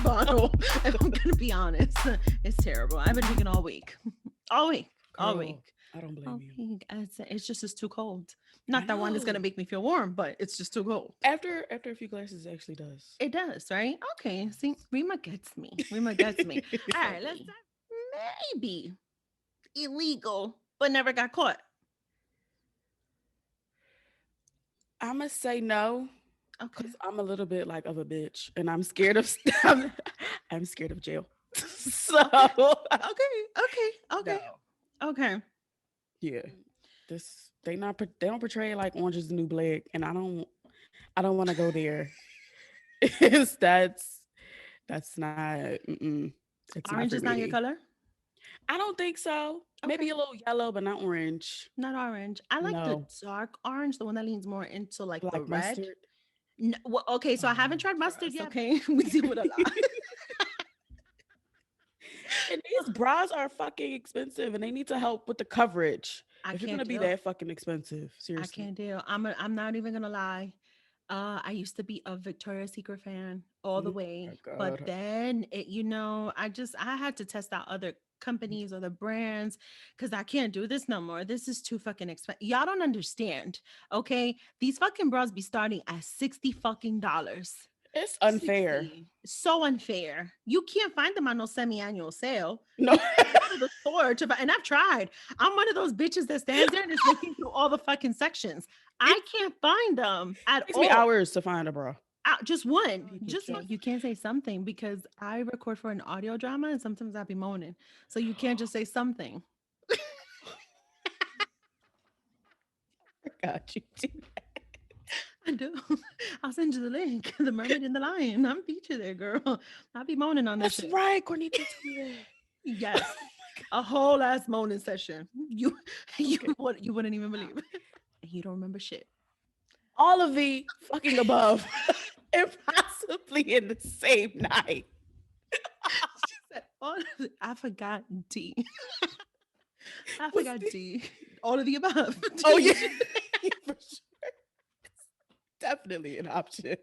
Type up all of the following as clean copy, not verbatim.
bottle. If I'm gonna be honest, it's terrible. I've been drinking all week, all week, all Girl, week, I don't blame all you. week. It's just it's too cold. I Not that wine is gonna know. make me feel warm, but it's just too cold. After a few glasses, it actually does. It does, right? Okay. Yes. See, Rima gets me. Rima gets me. All right, let's maybe illegal, but never got caught. I'm gonna say no Okay. because I'm a little bit like of a bitch, and I'm scared of I'm, I'm scared of jail. So Okay. Okay. Okay. Okay. no, Okay. yeah, this they don't portray it like Orange is the New Black, and I don't want to go there. It's that's not it's not Orange for is not your me. color? I don't think so. Maybe Okay. a little yellow, but not orange. Not orange. I like the No, dark orange, the one that leans more into like the like red. mustard. Well, okay, so I haven't Oh, tried mustard gross. yet. Okay. We deal with a lot. And these bras are fucking expensive and they need to help with the coverage. I If you're can't gonna be deal. that fucking expensive, I seriously. can't deal. I'm not even gonna lie. I used to be a Victoria's Secret fan all the Oh my way, but god. then I had to test out other companies or the brands because I can't do this no more. This is too fucking expensive. Y'all don't understand. Okay, these fucking bras be starting at $60 fucking. It's unfair. 60. So unfair. You can't find them on no semi-annual sale. No. You have to go to the store to buy, and I've tried. I'm one of those bitches that stands there and is looking through all the fucking sections. I It can't find them at takes me all. hours to find a bra. Just one. Just one. Just You can't say something because I record for an audio drama and sometimes I'll be moaning. So you can't just say something. got you. I do. I'll send you the link. The Mermaid and the Lion. I'm featured there, girl. I'll be moaning on this That's shit. right. Cornita told me that. Yes. A whole ass moaning session. You you Okay. you wouldn't even believe it. And you don't remember shit. All of the fucking above. And possibly in the same night. She said, I forgot D. I Was forgot the D. All of the above. oh yeah. D. For sure. Definitely an option.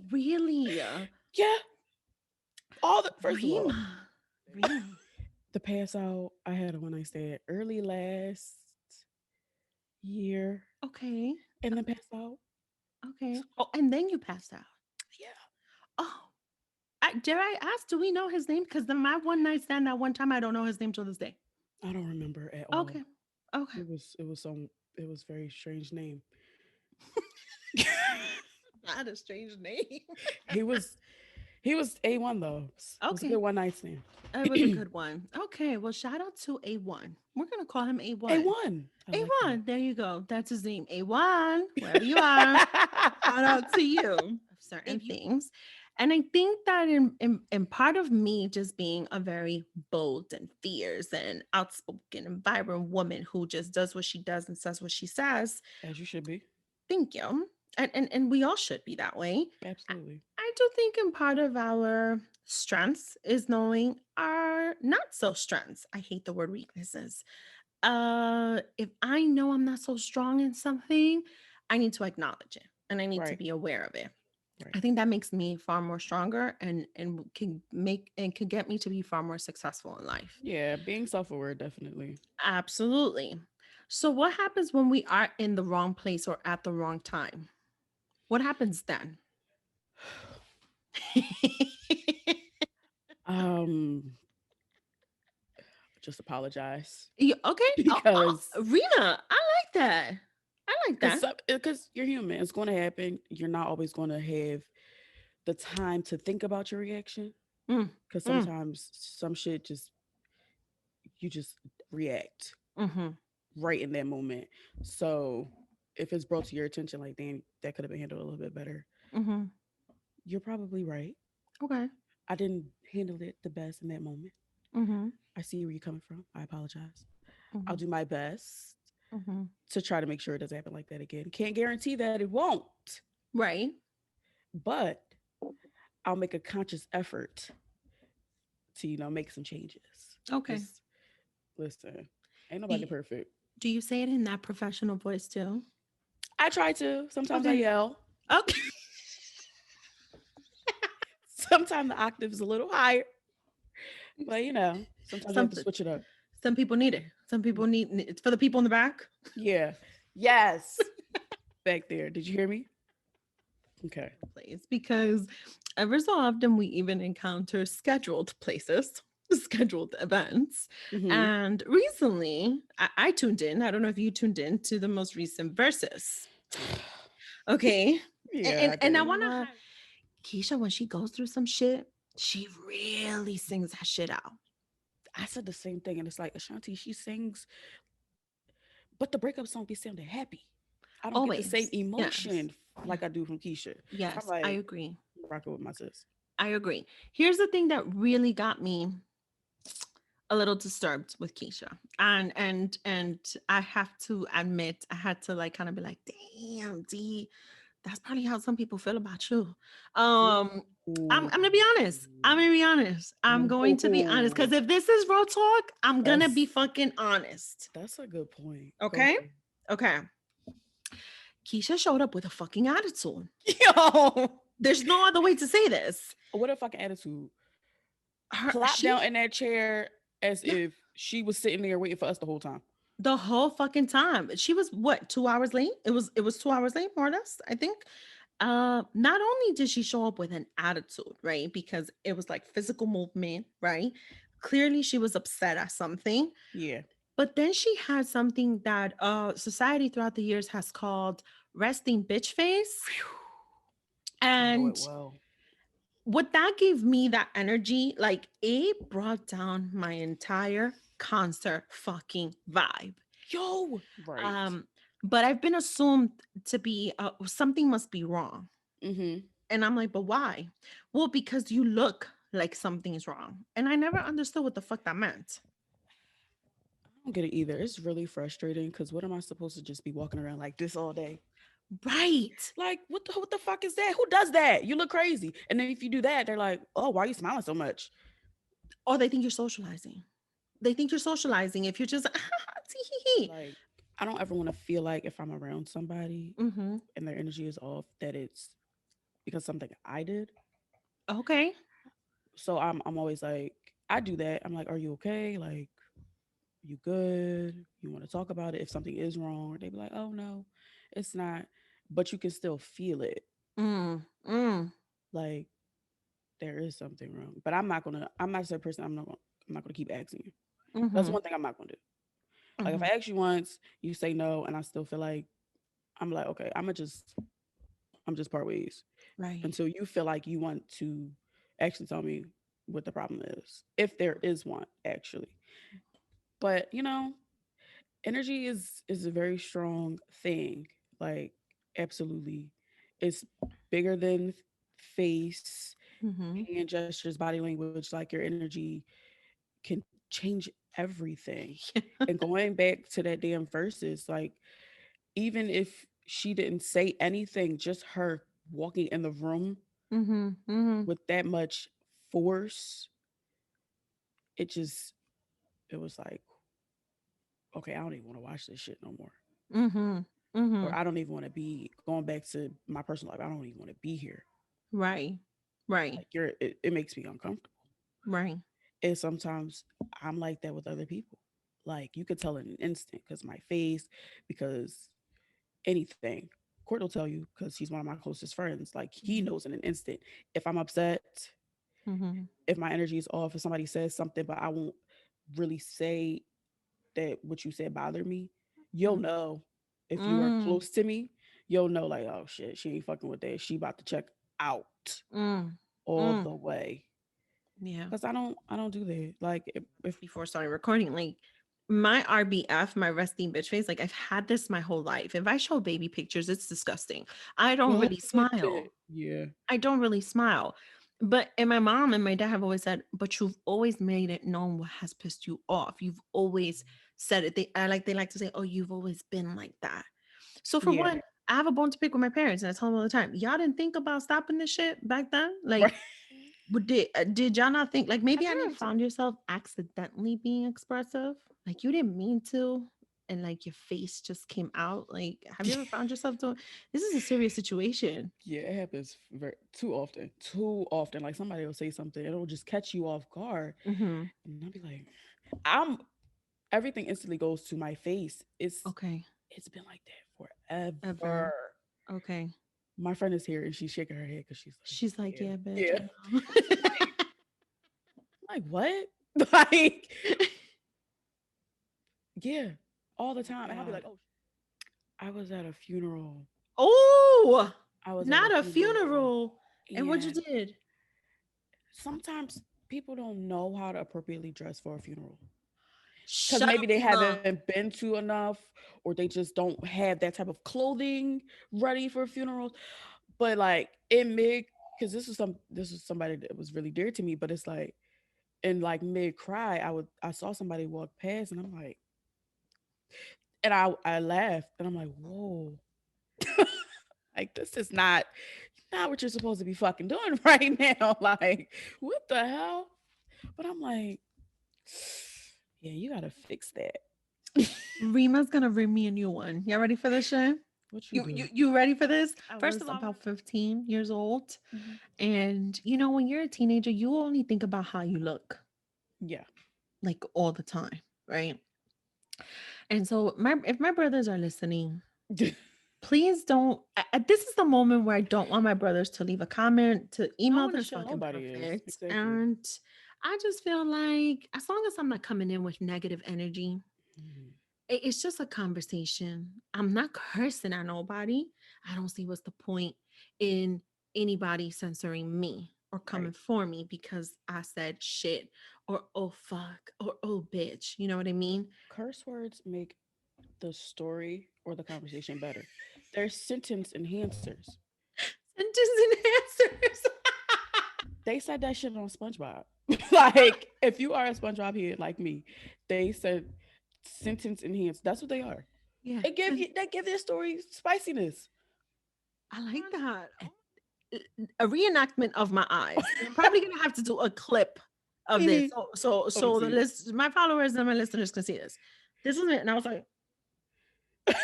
Really? Yeah. All the first of all, Rima. Rima. the pass out I had a one night stand early last year Okay. and then pass out. Okay. Oh, and then you passed out. Yeah. Oh, dare I ask, do we know his name? Because my one night stand that one time, I don't know his name till this day. I don't remember at all. Okay. Okay. It was some it was very strange name. Not a strange name. he was he was A1 though. It was a Okay. good one night stand. It was a good one. Okay. Well, shout out to A1. We're going to call him A1. A1. I like that. A1. There you go. That's his name. A1. Wherever you are. Shout out to you of certain Thank you. things. And I think that in part of me just being a very bold and fierce and outspoken and vibrant woman who just does what she does and says what she says, As you should be. thank you. And we all should be that way. I, Absolutely. I do think in part of our strengths is knowing our not so strengths. I hate the word weaknesses. If I know I'm not so strong in something, I need to acknowledge it and I need to Right. be aware of it. I Right. think that makes me far more stronger and can make and can get me to be far more successful in life. Yeah, being self-aware definitely. Absolutely. So what happens when we are in the wrong place or at the wrong time? What happens then? Um just apologize Okay. because Rima, I like that. I like that. because you're human. It's going to happen. You're not always going to have the time to think about your reaction Mm, because mm, sometimes some shit just you just react mm-hmm, right in that moment. So if it's brought to your attention like damn that could have been handled a little bit better, mm-hmm. you're probably right. Okay. I didn't handle it the best in that moment. Mm-hmm, I see where you're coming from. I apologize. I'll mm-hmm, do my best mm-hmm. to try to make sure it doesn't happen like that again. Can't guarantee that it won't, Right. but I'll make a conscious effort to, make some changes. Okay. Because listen, ain't nobody Y- perfect. Do you say it in that professional voice too? I try to. Sometimes I Okay. yell. Okay. sometimes the octave is a little higher, but sometimes you have to Something. switch it up. Some people need it. Some people need it's for the people in the back. Yeah. Yes. Back there. Did you hear me? Okay. Place because ever so often we even encounter scheduled places, scheduled events. Hmm. And recently, I tuned in. I don't know if you tuned in to the most recent verses. Okay. Yeah, I And I did. want to have Keisha, when she goes through some shit, she really sings that shit out. I said the same thing, and it's like Ashanti. She sings, but the breakup song be sounding happy. I don't get the same Always. Yes. emotion Yeah. like I do from Keisha. So I'm Yes. I like agree. rocking with my sis. I agree. Here's the thing that really got me a little disturbed with Keisha. And I have to admit, I had to like kind of be like, damn, D, that's probably how some people feel about you. Um, I'm Ooh. gonna be honest. I'm gonna be honest. I'm going to be honest. Cause Ooh. if this is real talk, I'm gonna be That's fucking honest. that's a good point. Go Okay? ahead. Okay. Keisha showed up with a fucking attitude. Yo, There's no other way to say this. what a fucking attitude. Plop She down in that chair as yeah, if she was sitting there waiting for us the whole time. the whole fucking time. She was what, 2 hours late? It was 2 hours late, more or less, I think. Not only did she show up with an attitude, right? Because it was like physical movement, right? Clearly she was upset at something. Yeah. But then she had something that society throughout the years has called resting bitch face. I know it And well. what that gave me that energy, like it brought down my entire concert fucking vibe. Yo. Right. Um, but I've been assumed to be something must be wrong. Mm-hmm. And I'm like, but why? Well, because you look like something's wrong. And I never understood what the fuck that meant. I don't get it either. It's really frustrating because what am I supposed to just be walking around like this all day? Right. Like, what the fuck is that? Who does that? You look crazy. And then if you do that, they're like, oh, why are you smiling so much? Or they think you're socializing. They think you're socializing if you're just tee. Like, I don't ever want to feel like if I'm around somebody Mm-hmm. and their energy is off, that it's because something I did. Okay. So I'm always like, I do that. I'm like, are you okay? Like, you good? You want to talk about it? If something is wrong, or they be like, oh no, it's not. But you can still feel it. Mm. Mm. Like there is something wrong. But I'm not the person I'm not gonna keep asking you. That's Mm-hmm. one thing I'm not gonna do. Like if Mm-hmm. I ask you once, you say no, and I still feel like I'm like, okay, I'm just part ways Right. until you feel like you want to actually tell me what the problem is. If there is one, actually. But energy is a very strong thing. Like absolutely. It's bigger than face, Mm-hmm. hand gestures, body language, like your energy can change everything. And going back to that damn verses, like even if she didn't say anything, just her walking in the room Mm-hmm. Mm-hmm. with that much force, it just it was like, okay, I don't even want to watch this shit no more. Mm-hmm. Mm-hmm. Or I don't even want to be going back to my personal life. I don't even want to be here. Right. Right. Like it makes me uncomfortable. Right. And sometimes I'm like that with other people. Like you could tell in an instant because my face, because anything. Court will tell you because he's one of my closest friends. Like he Mm-hmm. knows in an instant if I'm upset, Mm-hmm. if my energy is off, if somebody says something, but I won't really say that what you said bothered me. You'll know if you are Mm. close to me. You'll know like, oh shit, she ain't fucking with that. She about to check out Mm. all Mm. the way. Yeah. Cause I don't do that. Like if Before starting recording, like my RBF, my resting bitch face, like I've had this my whole life. If I show baby pictures, it's disgusting. I don't what really smile. yeah. I don't really smile. But and my mom and my dad have always said, but you've always made it known what has pissed you off. You've always said it. They like to say, oh, you've always been like that. So for Yeah. one, I have a bone to pick with my parents, and I tell them all the time, y'all didn't think about stopping this shit back then. Like, Right. but did y'all not think like maybe Have you you ever ever found yourself accidentally being expressive? Like you didn't mean to. and like your face just came out? Like, have you ever found yourself doing this? Is a serious situation. Yeah, it happens too often. Too often. Like somebody will say something, it'll just catch you off guard. Mhm. And I'll be like, I'm everything instantly goes to my face. Okay. It's been like that forever. Ever. Okay. My friend is here and she's shaking her head because she's like, She's like, yeah, "Yeah, bitch, yeah. I know." Like what? Like, yeah, all the time. And I'll be like, God. oh, I was at a funeral. Oh, I was at a not a funeral. funeral. And what you And did? sometimes people don't know how to appropriately dress for a funeral because Shut maybe up, they Rima. haven't been to enough or they just don't have that type of clothing ready for funerals. But like in mid, because this was somebody that was really dear to me, but it's like in like mid cry, I saw somebody walk past and I'm like, and I laughed and I'm like, whoa, like this is not what you're supposed to be fucking doing right now. Like, what the hell? But I'm like, yeah, you gotta fix that. Rima's gonna bring me a new one. Y'all ready for this shit? What you You do? you ready for this? I First was of all, about 15 years old. And when you're a teenager, you only think about how you look, yeah. like all the time, right? And so my if my brothers are listening, please don't. This is the moment where I don't want my brothers to leave a comment, to No email. one They're is showing fucking nobody is perfect. exactly. And I just feel like as long as I'm not coming in with negative energy, Mhm. it's just a conversation. I'm not cursing at nobody. I don't see what's the point in anybody censoring me or coming Right. for me because I said shit or oh fuck or oh bitch. You know what I mean? Curse words make the story or the conversation better. They're sentence enhancers. Sentence enhancers. They said that shit on SpongeBob. Like, if you are a SpongeBob head like me, they said sentence enhanced. That's what they are. Yeah, They give their story spiciness. I like that. A reenactment of my eyes. And I'm probably gonna have to do a clip of this. Mhm. Let me So the see. list my followers and my listeners can see this. This was it. And I was like, and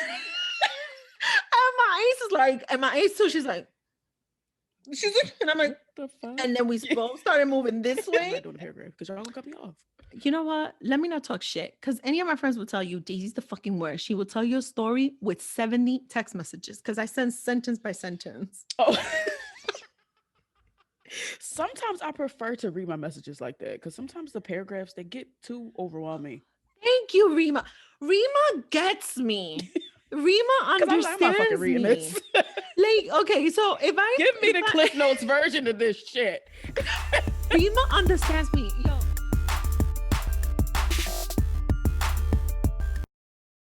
my ace is like, and my ace too, she's like, and I'm like, What the fuck? and then we both started moving this I'm way. not doing a paragraph because y'all gonna cut me off. You know what? Let me not talk shit. Because any of my friends will tell you Daisy's the fucking worst. She will tell you a story with 70 text messages because I send sentence by sentence. Oh. Sometimes I prefer to read my messages like that because sometimes the paragraphs they get too overwhelming. Thank you, Rima. Rima gets me. Rima Because I'm not fucking understands reading me. this. Like, okay, so Give me the Cliff Notes version of this shit. Rima understands me.